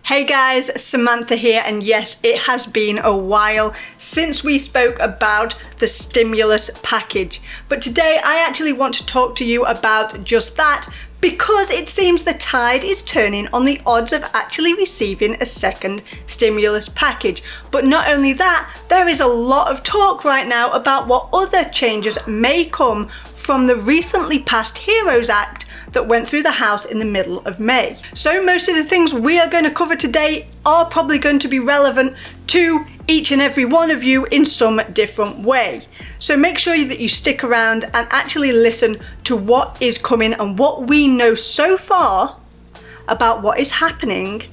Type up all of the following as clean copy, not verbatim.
Hey guys, Samantha here, and yes, it has been a while since we spoke about the stimulus package. But today I actually want to talk to you about just that, because it seems the tide is turning on the odds of actually receiving a second stimulus package. But not only that, there is a lot of talk right now about what other changes may come from the recently passed HEROES Act that went through the House in the middle of May. So most of the things we are going to cover today are probably going to be relevant to each and every one of you in some different way. So make sure that you stick around and actually listen to what is coming and what we know so far about what is happening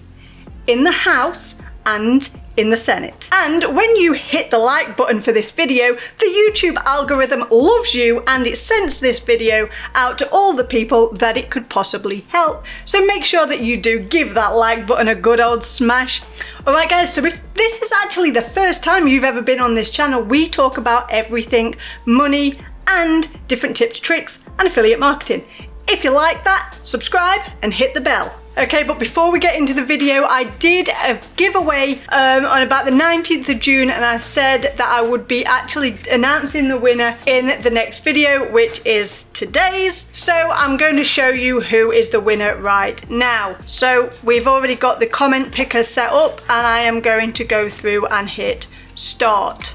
in the House and in the Senate. And when you hit the like button for this video, the YouTube algorithm loves you and it sends this video out to all the people that it could possibly help. So make sure that you do give that like button a good old smash. Alright guys, so if this is actually the first time you've ever been on this channel, we talk about everything money and different tips, tricks and affiliate marketing. If you like that, subscribe and hit the bell. Okay, but before we get into the video, I did a giveaway on about the 19th of June, and I said that I would be actually announcing the winner in the next video, which is today's. So I'm going to show you who is the winner right now. So we've already got the comment picker set up, and I am going to go through and hit start.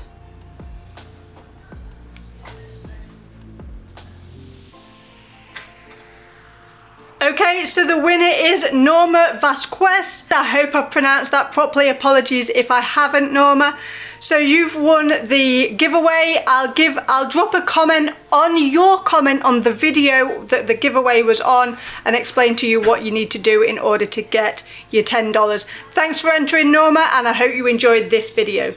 Okay, so the winner is Norma Vasquez. I hope I've pronounced that properly. Apologies if I haven't, Norma. So you've won the giveaway. I'll drop a comment on your comment on the video that the giveaway was on and explain to you what you need to do in order to get your $10. Thanks for entering, Norma, and I hope you enjoyed this video.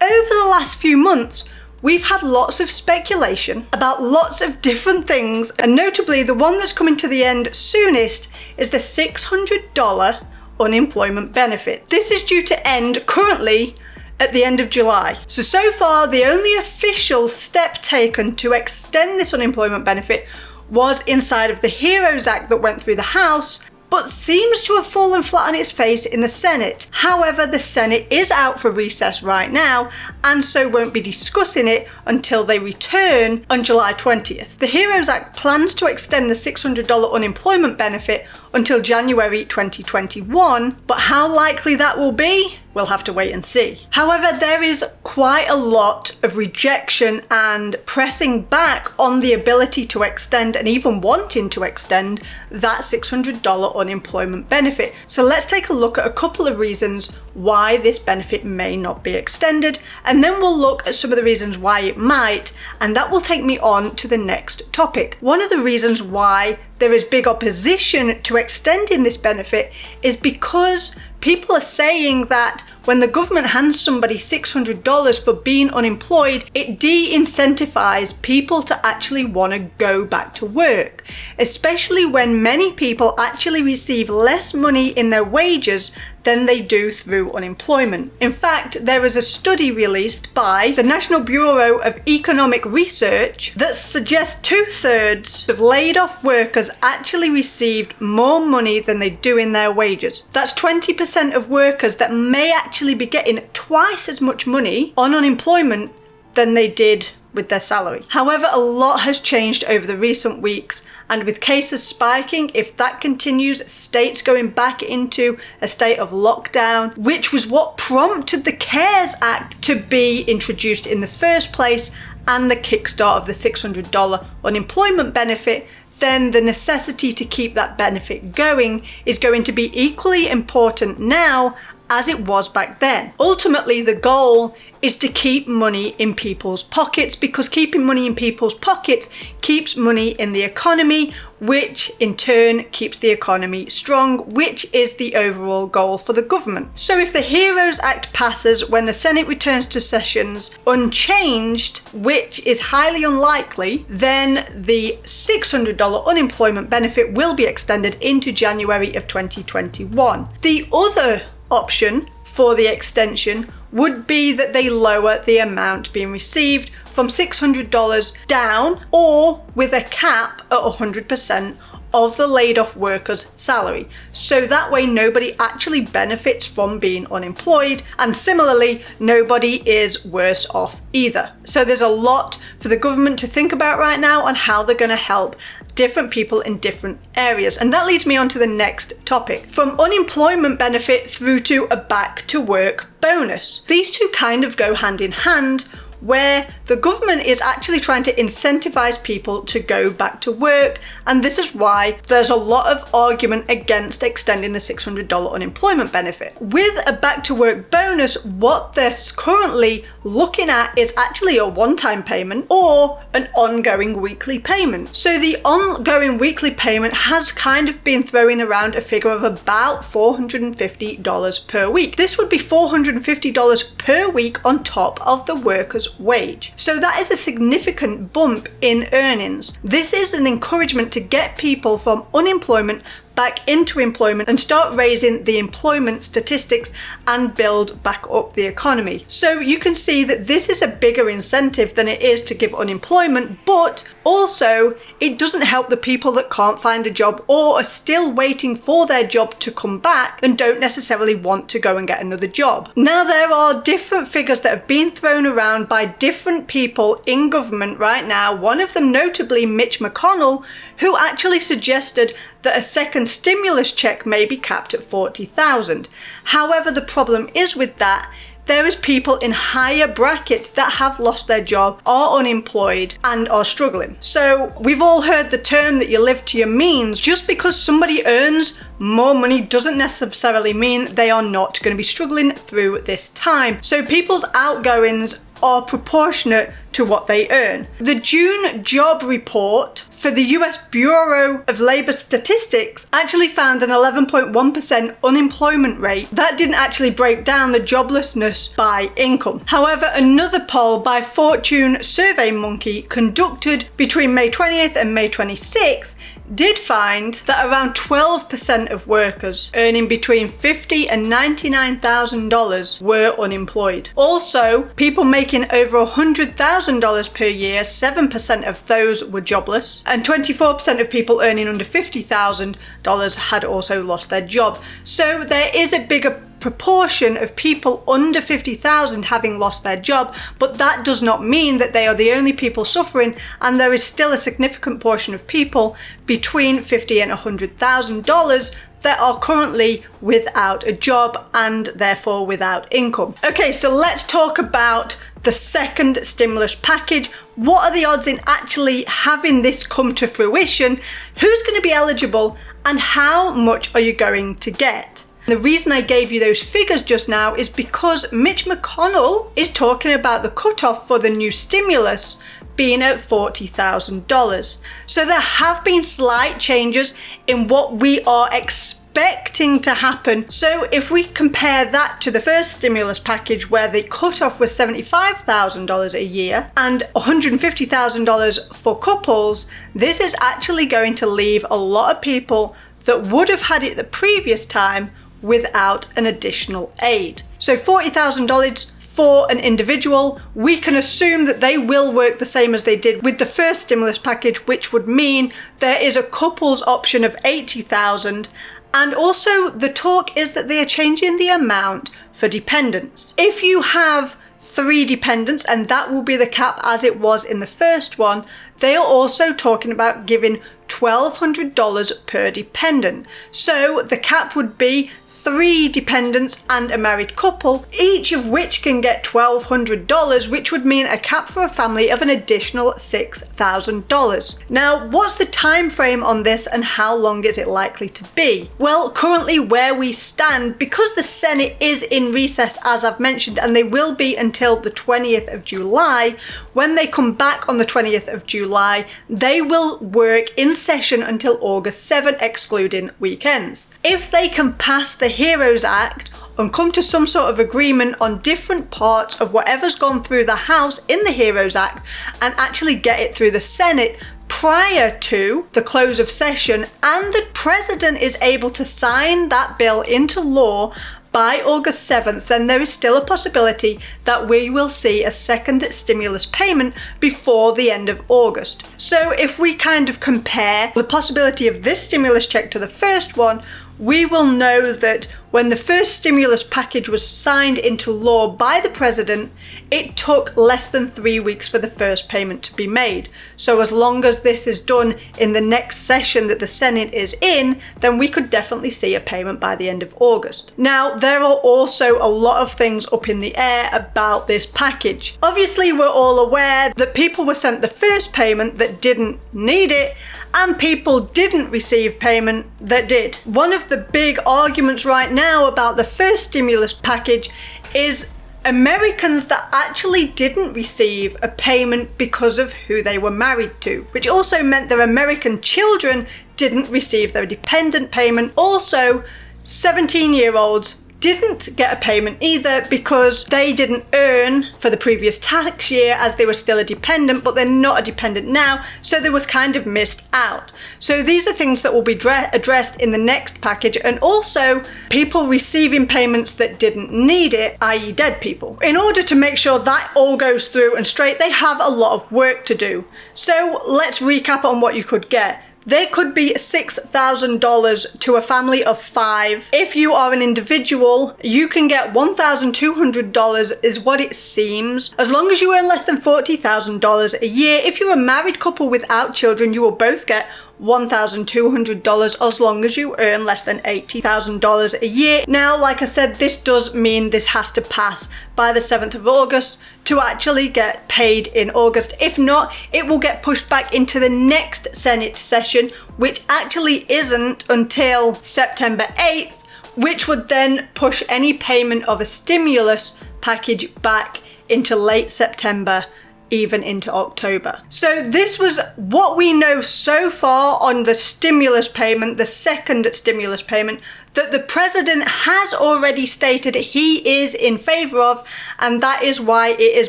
Over the last few months, we've had lots of speculation about lots of different things, and notably the one that's coming to the end soonest is the $600 unemployment benefit. This is due to end currently at the end of July. So far, the only official step taken to extend this unemployment benefit was inside of the HEROES Act that went through the House, but seems to have fallen flat on its face in the Senate. However, the Senate is out for recess right now, and so won't be discussing it until they return on July 20th. The HEROES Act plans to extend the $600 unemployment benefit until January 2021, but how likely that will be, we'll have to wait and see. However, there is quite a lot of rejection and pressing back on the ability to extend and even wanting to extend that $600 unemployment benefit. So let's take a look at a couple of reasons why this benefit may not be extended, and then we'll look at some of the reasons why it might, and that will take me on to the next topic. One of the reasons why there is big opposition to extending this benefit is because people are saying that when the government hands somebody $600 for being unemployed, it de-incentivizes people to actually want to go back to work, especially when many people actually receive less money in their wages than they do through unemployment. In fact, there is a study released by the National Bureau of Economic Research that suggests 2/3 of laid off workers actually received more money than they do in their wages. That's 20% of workers that may actually be getting twice as much money on unemployment than they did with their salary. However, a lot has changed over the recent weeks, and with cases spiking, if that continues, states going back into a state of lockdown, which was what prompted the CARES Act to be introduced in the first place, and the kickstart of the $600 unemployment benefit, then the necessity to keep that benefit going is going to be equally important now as it was back then. Ultimately, the goal is to keep money in people's pockets, because keeping money in people's pockets keeps money in the economy, which in turn keeps the economy strong, which is the overall goal for the government. So if the HEROES Act passes when the Senate returns to sessions unchanged, which is highly unlikely, then the $600 unemployment benefit will be extended into January of 2021. The other option for the extension would be that they lower the amount being received from $600 down, or with a cap at 100% of the laid off worker's salary. So that way nobody actually benefits from being unemployed, and similarly, nobody is worse off either. So there's a lot for the government to think about right now on how they're going to help different people in different areas. And that leads me on to the next topic. From unemployment benefit through to a back to work bonus. These two kind of go hand in hand, where the government is actually trying to incentivize people to go back to work, and this is why there's a lot of argument against extending the $600 unemployment benefit. With a back to work bonus, what they're currently looking at is actually a one-time payment or an ongoing weekly payment. So the ongoing weekly payment has kind of been throwing around a figure of about $450 per week. This would be $450 per week on top of the worker's wage. So that is a significant bump in earnings. This is an encouragement to get people from unemployment back into employment and start raising the employment statistics and build back up the economy. So you can see that this is a bigger incentive than it is to give unemployment, but also it doesn't help the people that can't find a job or are still waiting for their job to come back and don't necessarily want to go and get another job. Now, there are different figures that have been thrown around by different people in government right now, one of them notably Mitch McConnell, who actually suggested that a second stimulus check may be capped at $40,000. However, the problem is with that, there is people in higher brackets that have lost their job, are unemployed, and are struggling. So we've all heard the term that you live to your means. Just because somebody earns more money doesn't necessarily mean they are not going to be struggling through this time. So people's outgoings are proportionate to what they earn. The June job report for the US Bureau of Labor Statistics actually found an 11.1% unemployment rate. That didn't actually break down the joblessness by income. However, another poll by Fortune SurveyMonkey conducted between May 20th and May 26th did find that around 12% of workers earning between $50,000 and $99,000 were unemployed. Also, people making over $100,000 per year, 7% of those were jobless, and 24% of people earning under $50,000 had also lost their job. So there is a bigger proportion of people under 50,000 having lost their job, but that does not mean that they are the only people suffering, and there is still a significant portion of people between $50,000 and $100,000 that are currently without a job and therefore without income. Okay, so let's talk about the second stimulus package. What are the odds in actually having this come to fruition? Who's going to be eligible, and how much are you going to get? The reason I gave you those figures just now is because Mitch McConnell is talking about the cutoff for the new stimulus being at $40,000. So there have been slight changes in what we are expecting to happen. So if we compare that to the first stimulus package, where the cutoff was $75,000 a year and $150,000 for couples, this is actually going to leave a lot of people that would have had it the previous time without an additional aid. So $40,000 for an individual, we can assume that they will work the same as they did with the first stimulus package, which would mean there is a couples option of $80,000. And also the talk is that they are changing the amount for dependents. If you have 3 dependents, and that will be the cap as it was in the first one, they are also talking about giving $1,200 per dependent. So the cap would be 3 dependents and a married couple, each of which can get $1,200, which would mean a cap for a family of an additional $6,000. Now, what's the time frame on this and how long is it likely to be? Well, currently where we stand, because the Senate is in recess, as I've mentioned, and they will be until the 20th of July, when they come back on the 20th of July, they will work in session until August 7, excluding weekends. If they can pass the HEROES Act and come to some sort of agreement on different parts of whatever's gone through the House in the HEROES Act and actually get it through the Senate prior to the close of session, and the president is able to sign that bill into law by August 7th, then there is still a possibility that we will see a second stimulus payment before the end of August. So if we kind of compare the possibility of this stimulus check to the first one, we will know that when the first stimulus package was signed into law by the president, it took less than 3 weeks for the first payment to be made. So as long as this is done in the next session that the Senate is in, then we could definitely see a payment by the end of August. Now, there are also a lot of things up in the air about this package. Obviously, we're all aware that people were sent the first payment that didn't need it, and people didn't receive payment that did. One of the big arguments right now about the first stimulus package is Americans that actually didn't receive a payment because of who they were married to, which also meant their American children didn't receive their dependent payment. Also, 17-year-olds didn't get a payment either because they didn't earn for the previous tax year as they were still a dependent, but they're not a dependent now, so they was kind of missed out. So these are things that will be addressed in the next package, and also people receiving payments that didn't need it, i.e. dead people. In order to make sure that all goes through and straight, they have a lot of work to do. So let's recap on what you could get. There could be $6,000 to a family of 5. If you are an individual, you can get $1,200 is what it seems. As long as you earn less than $40,000 a year. If you're a married couple without children, you will both get $1,200 as long as you earn less than $80,000 a year. Now, like I said, this does mean this has to pass by the 7th of August to actually get paid in August. If not, it will get pushed back into the next Senate session, which actually isn't until September 8th, which would then push any payment of a stimulus package back into late September, even into October. So this was what we know so far on the stimulus payment, the second stimulus payment, that the president has already stated he is in favor of, and that is why it is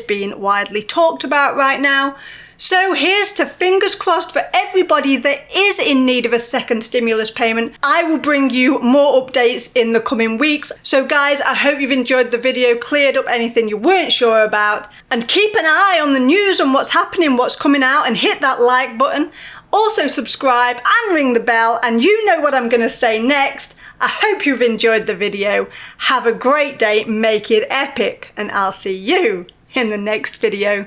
being widely talked about right now. So here's to fingers crossed for everybody that is in need of a second stimulus payment. I will bring you more updates in the coming weeks. So guys, I hope you've enjoyed the video, cleared up anything you weren't sure about, and keep an eye on the news and what's happening, what's coming out, and hit that like button. Also subscribe and ring the bell, and you know what I'm going to say next. I hope you've enjoyed the video. Have a great day, make it epic, and I'll see you in the next video.